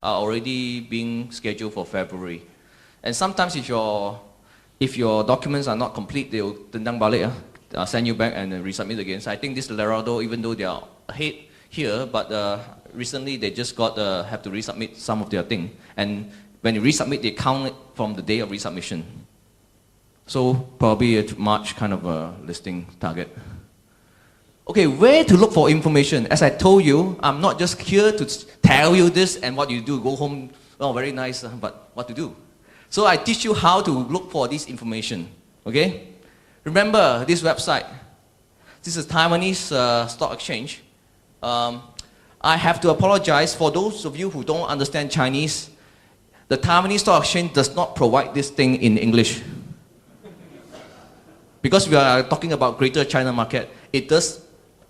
are already being scheduled for February. And sometimes if your documents are not complete, they'll tendang balik, send you back and resubmit again. So I think this Lerado, even though they are ahead here, but recently they just have to resubmit some of their thing. And when you resubmit, they count it from the day of resubmission. So probably a March kind of a listing target. Okay, where to look for information? As I told you, I'm not just here to tell you this and what you do, go home, oh, very nice, but what to do? So I teach you how to look for this information, okay? Remember this website. This is Taiwanese stock exchange. I have to apologize for those of you who don't understand Chinese. The Taiwanese stock exchange does not provide this thing in English. Because we are talking about Greater China market, it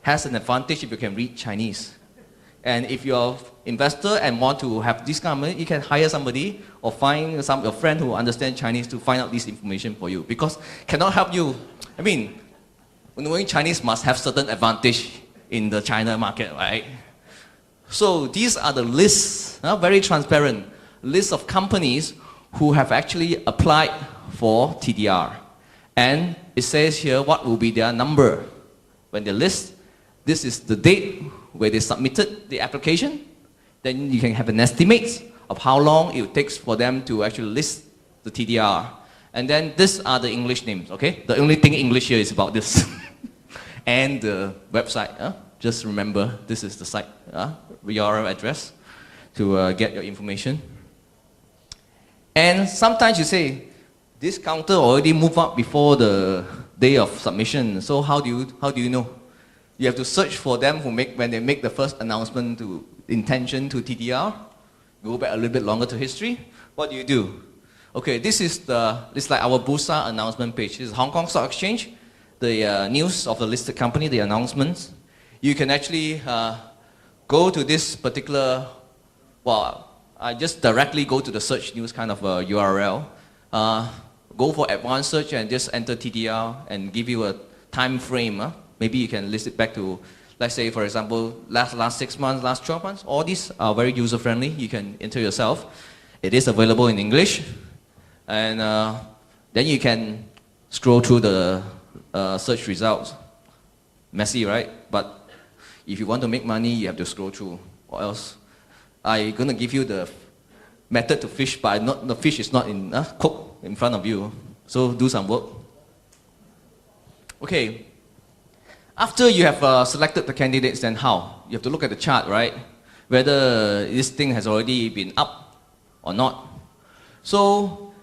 has an advantage if you can read Chinese. And if you're an investor and want to have this kind of money, you can hire somebody or find your friend who understands Chinese to find out this information for you. Because cannot help you. I mean, knowing Chinese must have certain advantage in the China market, right? So these are the lists, very transparent, lists of companies who have actually applied for TDR. And it says here what will be their number. When they list, this is the date where they submitted the application. Then you can have an estimate of how long it takes for them to actually list the TDR. And then these are the English names, okay? The only thing English here is about this. And the website, just remember this is the site, URL address to get your information. And sometimes you say, this counter already moved up before the day of submission, so how do you know? You have to search for them when they make the first announcement to intention to TDR. Go back a little bit longer to history. What do? Okay, this is like our Bursa announcement page. This is Hong Kong Stock Exchange, the news of the listed company, the announcements. You can actually go to this particular, I just directly go to the search news kind of URL. Go for advanced search and just enter TDR and give you a time frame. Maybe you can list it back to, let's say, for example, last 6 months, last 12 months. All these are very user-friendly. You can enter yourself. It is available in English. And then you can scroll through the search results. Messy, right? But if you want to make money, you have to scroll through. Or else, I'm going to give you the method to fish, but the fish is not cooked in front of you. So do some work. Okay. After you have selected the candidates, then how? You have to look at the chart, right? Whether this thing has already been up or not. So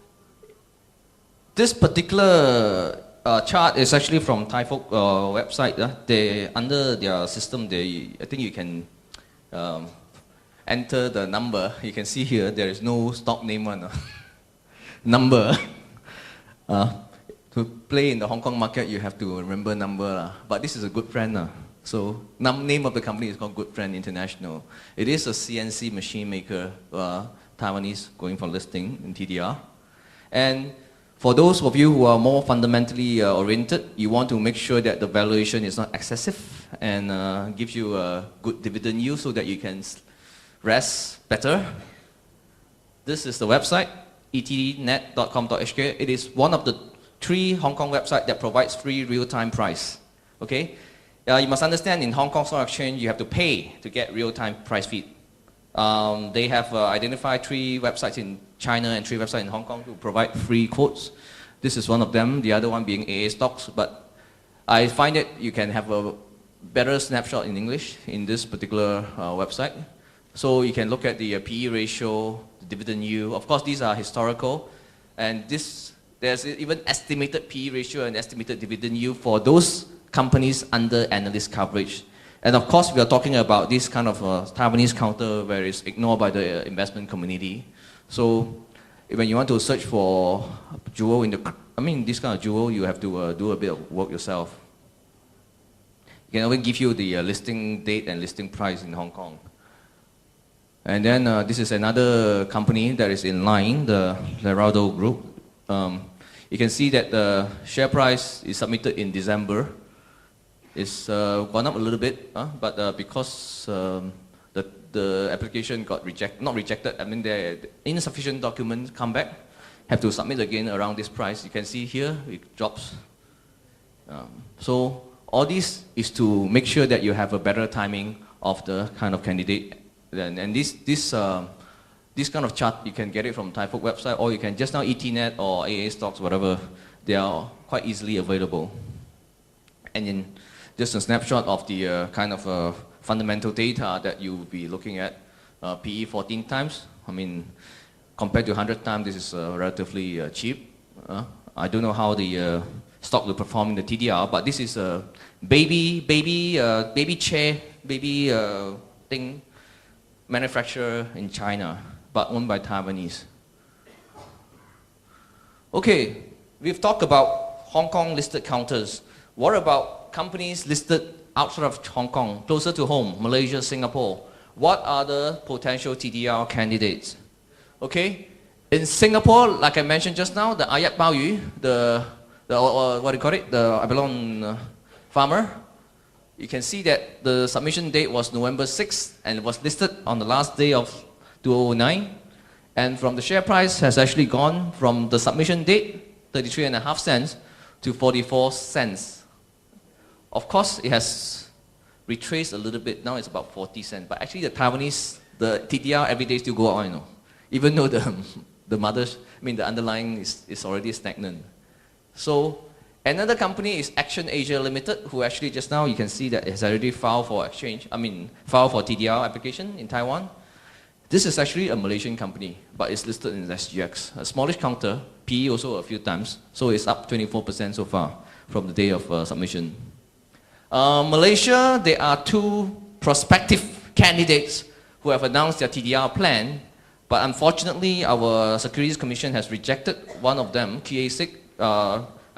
this particular chart is actually from Thaifolk website. Under their system, I think you can enter the number. You can see here there is no stock name one number. To play in the Hong Kong market, you have to remember number. But this is a good friend. So name of the company is called Good Friend International. It is a CNC machine maker, Taiwanese, going for listing in TDR. And for those of you who are more fundamentally oriented, you want to make sure that the valuation is not excessive and gives you a good dividend yield so that you can rest better. This is the website, etnet.com.hk. It is one of the 3 Hong Kong websites that provides free real-time price. Okay? You must understand in Hong Kong Stock Exchange, you have to pay to get real-time price feed. They have identified 3 websites in China and 3 websites in Hong Kong to provide free quotes. This is one of them, the other one being AA Stocks. But I find that you can have a better snapshot in English in this particular website. So you can look at the PE ratio, the dividend yield. Of course, these are historical. And there's even estimated PE ratio and estimated dividend yield for those companies under analyst coverage. And of course, we are talking about this kind of Taiwanese counter where it's ignored by the investment community. So when you want to search for jewel this kind of jewel, you have to do a bit of work yourself. You can even give you the listing date and listing price in Hong Kong. And then this is another company that is in line, the Lerado Group. You can see that the share price is submitted in December. It's gone up a little bit, but because the application got not rejected, I mean the insufficient documents come back, have to submit again around this price. You can see here, it drops. So all this is to make sure that you have a better timing of the kind of candidate. And this kind of chart, you can get it from Typhook website, or you can just now ETNet or AA stocks, whatever, they are quite easily available. And in just a snapshot of the kind of fundamental data that you will be looking at, PE 14 times. I mean, compared to 100 times, this is relatively cheap. I don't know how the stock will perform in the TDR, but this is a baby chair thing manufacturer in China, but owned by Taiwanese. Okay, we've talked about Hong Kong listed counters. What about companies listed outside of Hong Kong, closer to home, Malaysia, Singapore? What are the potential TDR candidates? Okay, in Singapore, like I mentioned just now, the Ayat Baoyu, what do you call it, the abalone farmer, you can see that the submission date was November 6th and it was listed on the last day of 2009. And from the share price has actually gone from the submission date, 33.5 cents, to 44 cents. Of course, it has retraced a little bit. Now it's about 40 cents. But actually, the Taiwanese, the TDR every day still go up, you know. Even though the underlying is already stagnant. So another company is Action Asia Limited, who actually just now you can see that it has already filed for filed for TDR application in Taiwan. This is actually a Malaysian company, but it's listed in SGX. A smallish counter, PE also a few times, so it's up 24% so far from the day of submission. Malaysia, there are two prospective candidates who have announced their TDR plan, but unfortunately our Securities Commission has rejected one of them, KA-SIC.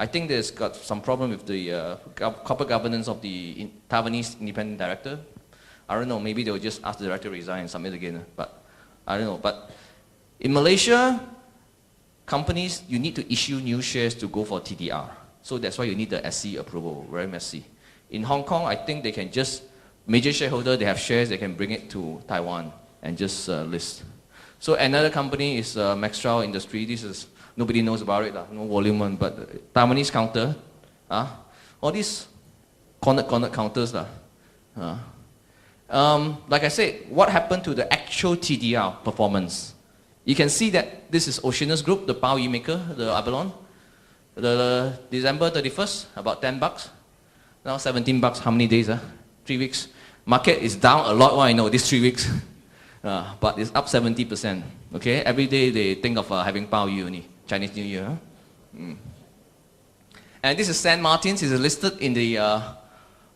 I think there's got some problem with the corporate governance of the Taiwanese independent director. I don't know, maybe they'll just ask the director to resign and submit again, but I don't know. But in Malaysia, companies, you need to issue new shares to go for TDR. So that's why you need the SC approval, very messy. In Hong Kong, I think they can just, major shareholder, they have shares, they can bring it to Taiwan and just list. So another company is Maxwell Industry. This is, nobody knows about it, no volume one, but Taiwanese counter, all these cornered counters. Like I said, what happened to the actual TDR performance? You can see that this is Oceanus Group, the Bao Yi maker, the abalone. The December 31st, about 10 bucks. Now 17 bucks, how many days? 3 weeks. Market is down a lot, I know, these 3 weeks. But it's up 70%. Okay, every day they think of having Bao Yi only, Chinese New Year. And this is St. Martin's, it's listed in the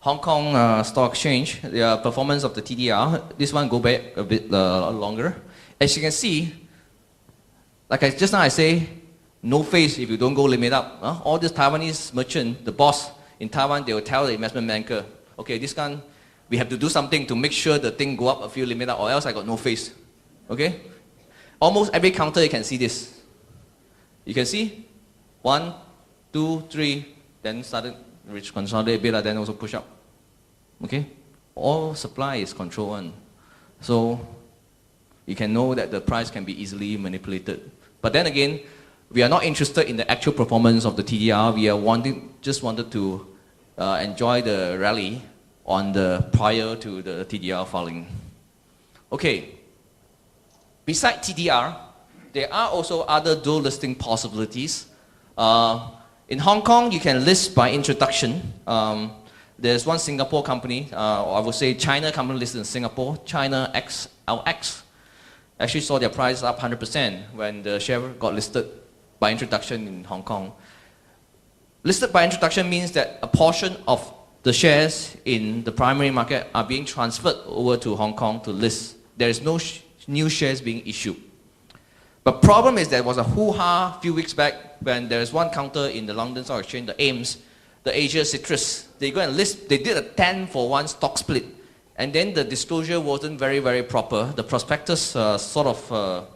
Hong Kong Stock Exchange, the performance of the TDR. This one go back a bit longer. As you can see, like just now I say, no face if you don't go limit up. All this Taiwanese merchant, the boss in Taiwan, they will tell the investment banker, okay, this one, we have to do something to make sure the thing go up a few limit up, or else I got no face. Okay? Almost every counter you can see this. You can see 1, 2, 3, then started consolidate a bit, then also push up. Okay? All supply is controlled one. So you can know that the price can be easily manipulated. But then again, we are not interested in the actual performance of the TDR. We are just wanted to enjoy the rally on the prior to the TDR falling. Okay. Besides TDR, there are also other dual listing possibilities. In Hong Kong, you can list by introduction. There's one Singapore company, or I would say China company listed in Singapore, China XLX. Actually saw their price up 100% when the share got listed by introduction in Hong Kong. Listed by introduction means that a portion of the shares in the primary market are being transferred over to Hong Kong to list. There is no new shares being issued. But problem is there was a hoo-ha a few weeks back when there is one counter in the London Stock Exchange, the AIMS, the Asia Citrus. They go and list, they did a 10-for-1 stock split. And then the disclosure wasn't very, very proper. The prospectus sort of